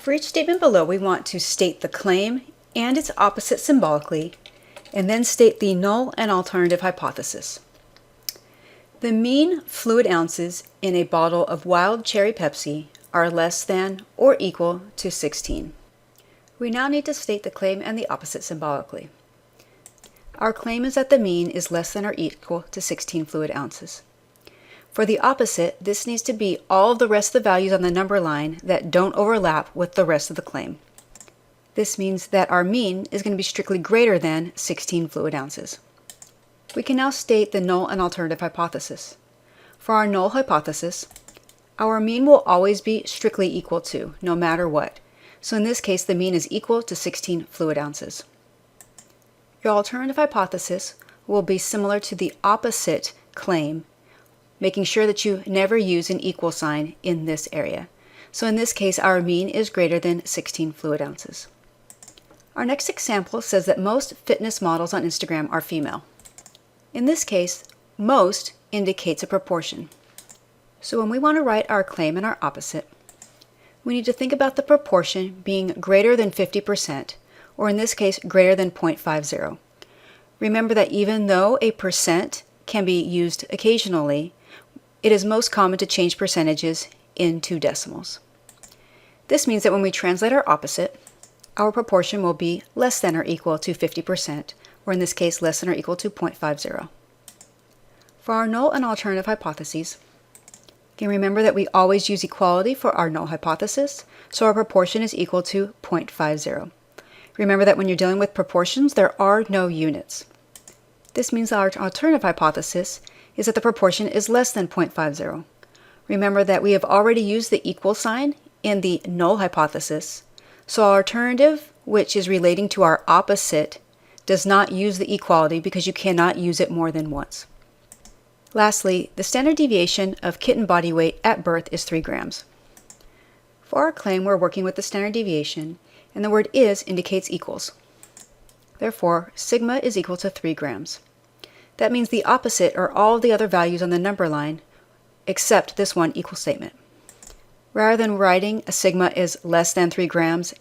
For each statement below, we want to state the claim and its opposite symbolically, and then state the null and alternative hypothesis. The mean fluid ounces in a bottle of wild cherry Pepsi are less than or equal to 16. We now need to state the claim and the opposite symbolically. Our claim is that the mean is less than or equal to 16 fluid ounces. For the opposite, this needs to be all of the rest of the values on the number line that don't overlap with the rest of the claim. This means that our mean is going to be strictly greater than 16 fluid ounces. We can now state the null and alternative hypothesis. For our null hypothesis, our mean will always be strictly equal to, no matter what. So in this case, the mean is equal to 16 fluid ounces. Your alternative hypothesis will be similar to the opposite claim, making sure that you never use an equal sign in this area. So in this case, our mean is greater than 16 fluid ounces. Our next example says that most fitness models on Instagram are female. In this case, most indicates a proportion. So when we want to write our claim and our opposite, we need to think about the proportion being greater than 50%, or in this case, greater than 0.50. Remember that even though a percent can be used occasionally, it is most common to change percentages into decimals. This means that when we translate our opposite, our proportion will be less than or equal to 50%, or in this case, less than or equal to 0.50. For our null and alternative hypotheses, you can remember that we always use equality for our null hypothesis, so our proportion is equal to 0.50. Remember that when you're dealing with proportions, there are no units. This means our alternative hypothesis is that the proportion is less than 0.50. Remember that we have already used the equal sign in the null hypothesis, so our alternative, which is relating to our opposite, does not use the equality because you cannot use it more than once. Lastly, the standard deviation of kitten body weight at birth is 3 grams. For our claim, we're working with the standard deviation, and the word is indicates equals. Therefore, sigma is equal to 3 grams. That means the opposite are all of the other values on the number line, except this one equal statement. Rather than writing a sigma is less than 3 grams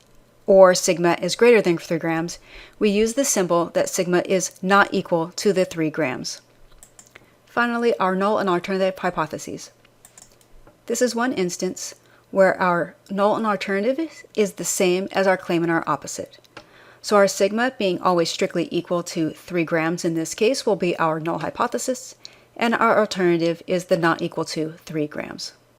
or sigma is greater than 3 grams, we use the symbol that sigma is not equal to the 3 grams. Finally, our null and alternative hypotheses. This is one instance where our null and alternative is the same as our claim and our opposite. So our sigma, being always strictly equal to 3 grams in this case, will be our null hypothesis, and our alternative is the not equal to 3 grams.